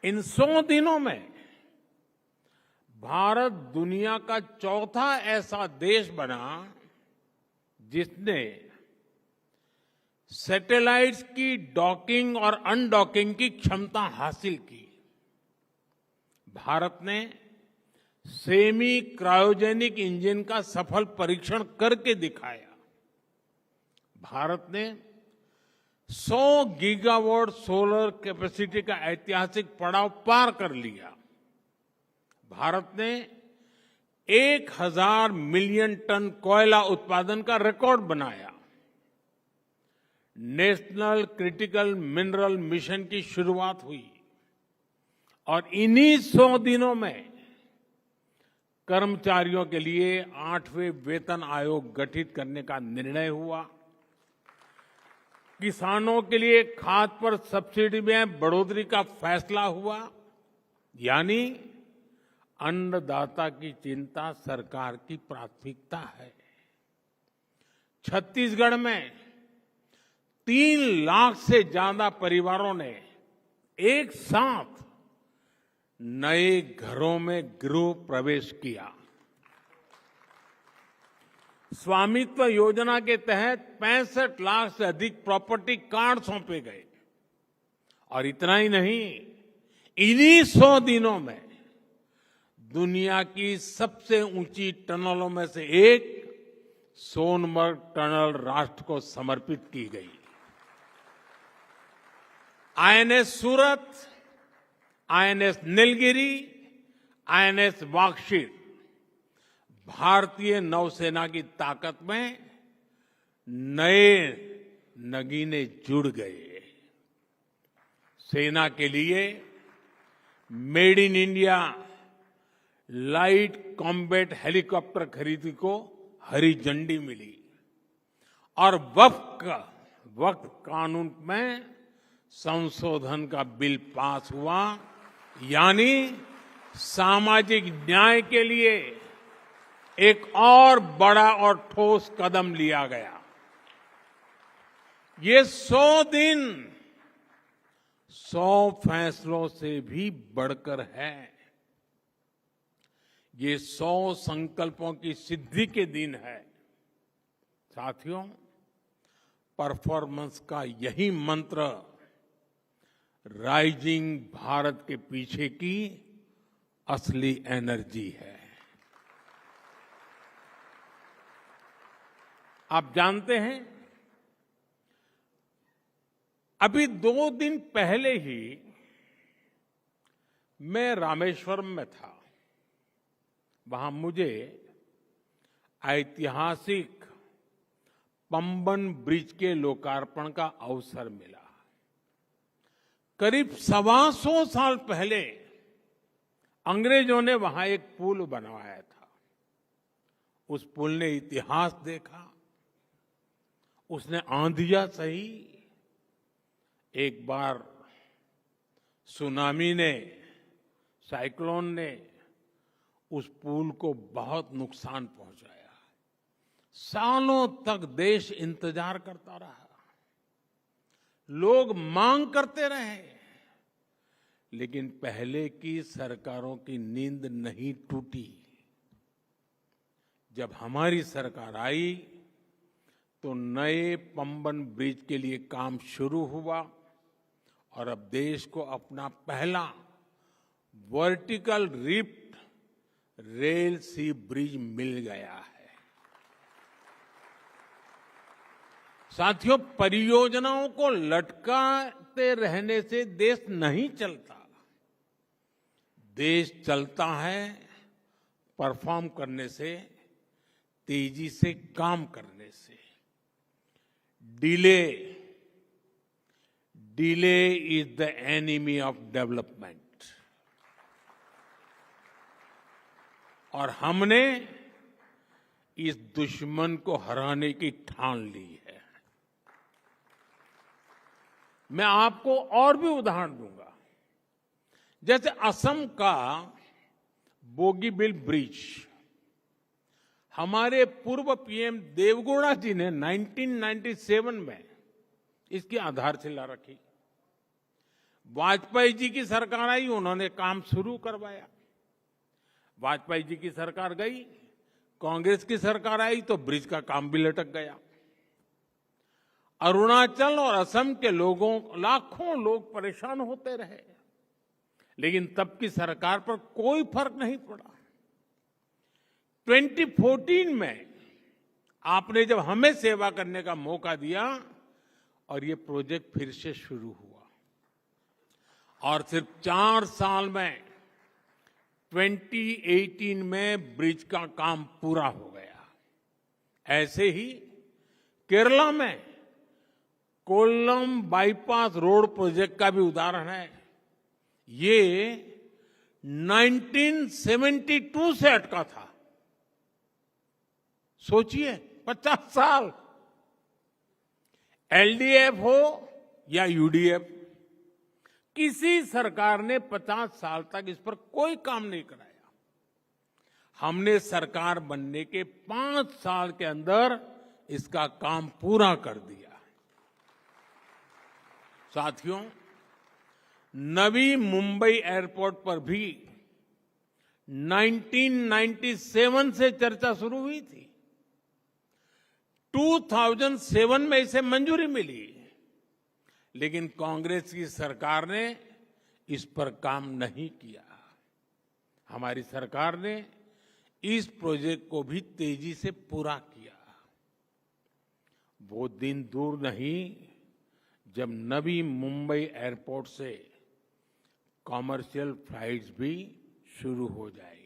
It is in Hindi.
इन 100 दिनों में भारत दुनिया का चौथा ऐसा देश बना जिसने सैटेलाइट्स की डॉकिंग और अनडॉकिंग की क्षमता हासिल की। भारत ने सेमी क्रायोजेनिक इंजन का सफल परीक्षण करके दिखाया। भारत ने 100 गीगावाट सोलर कैपेसिटी का ऐतिहासिक पड़ाव पार कर लिया। भारत ने 1000 मिलियन टन कोयला उत्पादन का रिकॉर्ड बनाया। नेशनल क्रिटिकल मिनरल मिशन की शुरुआत हुई और इन्हीं 100 दिनों में कर्मचारियों के लिए 8वें वेतन आयोग गठित करने का निर्णय हुआ। किसानों के लिए खाद पर सब्सिडी में बढ़ोतरी का फैसला हुआ। यानी अन्नदाता की चिंता सरकार की प्राथमिकता है। छत्तीसगढ़ में 3 लाख से ज्यादा परिवारों ने एक साथ नए घरों में गृह प्रवेश किया। स्वामित्व योजना के तहत 65 लाख से अधिक प्रॉपर्टी कार्ड सौंपे गए। और इतना ही नहीं, इन्हीं 100 दिनों में दुनिया की सबसे ऊंची टनलों में से एक सोनमर्ग टनल राष्ट्र को समर्पित की गई। आईएनएस सूरत, आईएनएस नीलगिरी, आईएनएस वाक्षित भारतीय नौसेना की ताकत में नए नगीने जुड़ गए। सेना के लिए made in India light combat helicopter खरीदी को हरी झंडी मिली और वक्फ कानून में संशोधन का बिल पास हुआ। यानी सामाजिक न्याय के लिए एक और बड़ा और ठोस कदम लिया गया। ये 100 दिन 100 फैसलों से भी बढ़कर है। ये 100 संकल्पों की सिद्धि के दिन है। साथियों, परफॉर्मेंस का यही मंत्र राइजिंग भारत के पीछे की असली एनर्जी है। आप जानते हैं, अभी 2 दिन पहले ही मैं रामेश्वरम में था। वहां मुझे ऐतिहासिक पंबन ब्रिज के लोकार्पण का अवसर मिला। करीब 125 साल पहले अंग्रेजों ने वहां एक पुल बनवाया था। उस पुल ने इतिहास देखा। उसने आंधियां सही। एक बार सुनामी ने, साइक्लोन ने उस पुल को बहुत नुकसान पहुंचाया। सालों तक देश इंतजार करता रहा। लोग मांग करते रहे, लेकिन पहले की सरकारों की नींद नहीं टूटी। जब हमारी सरकार आई तो नए पंबन ब्रिज के लिए काम शुरू हुआ और अब देश को अपना पहला वर्टिकल रिफ्ट रेल सी ब्रिज मिल गया है। साथियों, परियोजनाओं को लटकाते रहने से देश नहीं चलता। देश चलता है परफॉर्म करने से, तेजी से काम करने से। Delay is the enemy of development. और हमने इस दुश्मन को हराने की ठान ली है। मैं आपको और भी उदाहरण दूंगा। जैसे असम का बोगीबिल ब्रिज, हमारे पूर्व पीएम देवगौड़ा जी ने 1997 में इसकी आधारशिला रखी। वाजपेयी जी की सरकार आई, उन्होंने काम शुरू करवाया। वाजपेयी जी की सरकार गई, कांग्रेस की सरकार आई तो ब्रिज का काम भी लटक गया। अरुणाचल और असम के लोगों, लाखों लोग परेशान होते रहे, लेकिन तब की सरकार पर कोई फर्क नहीं पड़ा। 2014 में आपने जब हमें सेवा करने का मौका दिया और ये प्रोजेक्ट फिर से शुरू हुआ, और सिर्फ 4 साल में 2018 में ब्रिज का काम पूरा हो गया। ऐसे ही केरला में कोल्लम बाईपास रोड प्रोजेक्ट का भी उदाहरण है। ये 1972 से अटका था। सोचिए, 50 साल। एलडीएफ हो या यूडीएफ, किसी सरकार ने 50 साल तक इस पर कोई काम नहीं कराया। हमने सरकार बनने के 5 साल के अंदर इसका काम पूरा कर दिया। साथियों, नवी मुंबई एयरपोर्ट पर भी 1997 से चर्चा शुरू हुई थी। 2007 में इसे मंजूरी मिली, लेकिन कांग्रेस की सरकार ने इस पर काम नहीं किया। हमारी सरकार ने इस प्रोजेक्ट को भी तेजी से पूरा किया। वो दिन दूर नहीं जब नवी मुंबई एयरपोर्ट से कॉमर्शियल फ्लाइट्स भी शुरू हो जाएगी।